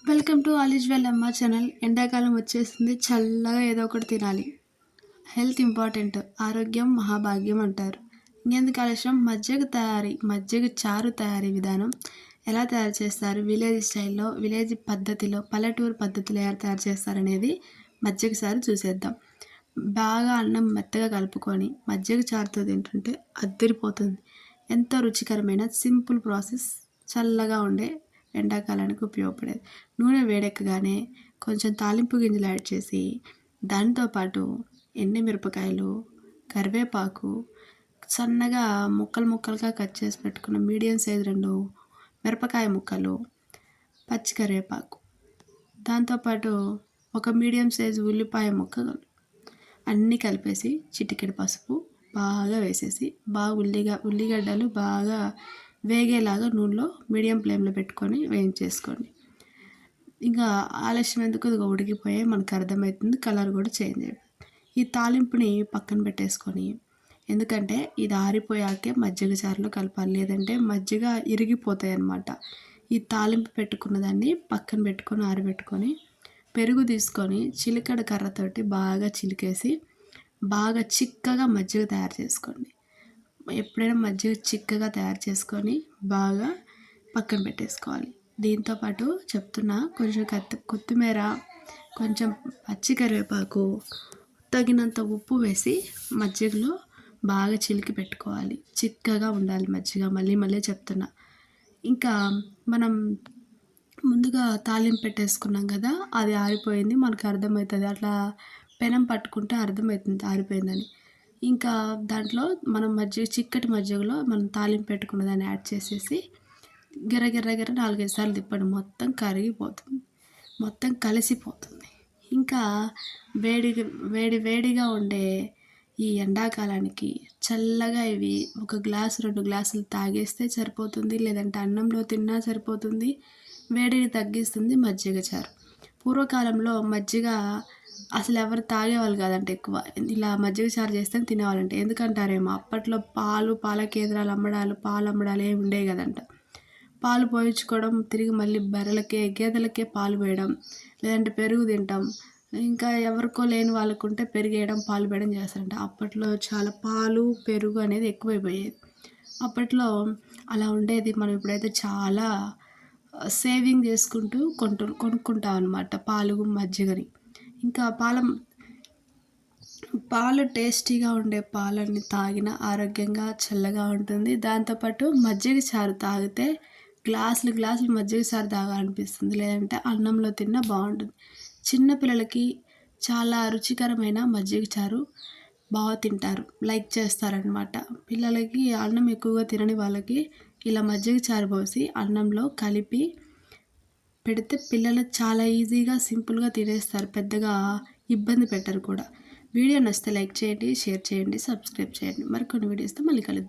Welcome to all is well అమ్మ channel. ఎండాకాలం వచ్చేసింది, చల్లగా ఏదో ఒకటి తినాలి. హెల్త్ ఇంపార్టెంట్, ఆరోగ్యం మహాభాగ్యం అంటారు. ఇంకెందుకు ఆలస్యం, మజ్జిగ చారు తయారీ విధానం ఎలా తయారు చేస్తారు, విలేజ్ స్టైల్లో, విలేజ్ పద్ధతిలో, పల్లెటూరు పద్ధతిలో ఎలా తయారు చేస్తారనేది మజ్జిగ చారు చూసేద్దాం. బాగా అన్నం మెత్తగా కలుపుకొని మజ్జిగ చారుతో తింటుంటే అద్దరిపోతుంది. ఎంతో రుచికరమైన సింపుల్ ప్రాసెస్, చల్లగా ఉండే ఎండాకాలానికి ఉపయోగపడేది. నూనె వేడెక్కగానే కొంచెం తాలింపు గింజలు యాడ్ చేసి, దాంతోపాటు ఎండుమిరపకాయలు, కరివేపాకు, సన్నగా ముక్కలుగా కట్ చేసి పెట్టుకున్న మీడియం సైజ్ 2 మిరపకాయ ముక్కలు, పచ్చి కరివేపాకు, దాంతోపాటు ఒక మీడియం సైజు ఉల్లిపాయ ముక్కలు అన్నీ కలిపేసి చిటికెడు పసుపు బాగా వేసేసి, బాగా ఉల్లిగడ్డలు బాగా వేగేలాగా నూనెలో మీడియం ఫ్లేమ్లో పెట్టుకొని వేయించేసుకోండి. ఇంకా ఆలస్యం ఎందుకు, ఇది ఉడికిపోయే మనకు అర్థమవుతుంది, కలర్ కూడా చేంజ్ అయిపోయింది. ఈ తాలింపుని పక్కన పెట్టేసుకొని, ఎందుకంటే ఇది ఆరిపోయాకే మజ్జిగ చారులో కలపాలి, లేదంటే మజ్జిగ ఇరిగిపోతాయి అన్నమాట. ఈ తాలింపు పెట్టుకున్న దాన్ని పక్కన పెట్టుకొని ఆరబెట్టుకొని, పెరుగు తీసుకొని చిలికడ కర్రతోటి బాగా చిలికేసి బాగా చిక్కగా మజ్జిగ తయారు చేసుకోండి. ఎప్పుడైనా మజ్జిగ చిక్కగా తయారు చేసుకొని బాగా పక్కన పెట్టేసుకోవాలి. దీంతోపాటు చెప్తున్నా, కొంచెం కొత్తిమీర, కొంచెం పచ్చి కరివేపాకు, తగినంత ఉప్పు వేసి మజ్జిగలో బాగా చిలికి పెట్టుకోవాలి. చిక్కగా ఉండాలి మజ్జిగ, మళ్ళీ చెప్తున్నా. ఇంకా మనం ముందుగా తాలింపు పెట్టేసుకున్నాం కదా, అది ఆరిపోయింది, మనకు అర్థమవుతుంది. అట్లా పెనం పట్టుకుంటే అర్థమవుతుంది ఆరిపోయిందని. ఇంకా దాంట్లో మనం చిక్కటి మజ్జిగలో మనం తాలింపు పెట్టుకున్న దాన్ని యాడ్ చేసేసి గిర్ర 4-5 సార్లు తిప్పండి. మొత్తం కరిగిపోతుంది, మొత్తం కలిసిపోతుంది. ఇంకా వేడిగా ఉండే ఈ ఎండాకాలానికి చల్లగా ఇవి 1 గ్లాసు 2 గ్లాసులు తాగేస్తే సరిపోతుంది, లేదంటే అన్నంలో తిన్నా సరిపోతుంది. వేడిని తగ్గిస్తుంది మజ్జిగ చారు. పూర్వకాలంలో మజ్జిగ అసలు ఎవరు తాగేవాళ్ళు కాదంటే ఎక్కువ, ఇలా మజ్జిగ చారు చేస్తే తినేవాళ్ళంటే. ఎందుకంటారేమో, అప్పట్లో పాల కేంద్రాలు అమ్మడాలు, పాలు అమ్మడాలు ఏమి ఉండేవి కదంట. పాలు పోయించుకోవడం, తిరిగి మళ్ళీ గేదెలకే పాలు పోయడం, లేదంటే పెరుగు తింటాం. ఇంకా ఎవరికో లేని వాళ్ళకుంటే పెరిగేయడం, పాలు పోయడం చేస్తారంట. అప్పట్లో చాలా పాలు పెరుగు అనేది ఎక్కువైపోయేది. అప్పట్లో అలా ఉండేది. మనం ఇప్పుడైతే చాలా సేవింగ్ చేసుకుంటూ కొనుక్కుంటాం అన్నమాట పాలు, మజ్జిగని. ఇంకా పాలు టేస్టీగా ఉండే పాలన్నీ తాగిన ఆరోగ్యంగా చల్లగా ఉంటుంది. దాంతోపాటు మజ్జిగ చారు తాగితే గ్లాసులు మజ్జిగ చారు తాగాలనిపిస్తుంది, లేదంటే అన్నంలో తిన్నా బాగుంటుంది. చిన్నపిల్లలకి చాలా రుచికరమైన మజ్జిగ చారు బాగా తింటారు, లైక్ చేస్తారనమాట. పిల్లలకి అన్నం ఎక్కువగా తినని వాళ్ళకి ఇలా మజ్జిగ చారు పోసి అన్నంలో కలిపి పెడితే పిల్లలు చాలా ఈజీగా సింపుల్గా తినేస్తారు, పెద్దగా ఇబ్బంది పెట్టరు కూడా. వీడియో నచ్చితే లైక్ చేయండి, షేర్ చేయండి, సబ్స్క్రైబ్ చేయండి. మరికొన్ని వీడియోస్తో మళ్ళీ కలుద్దాం.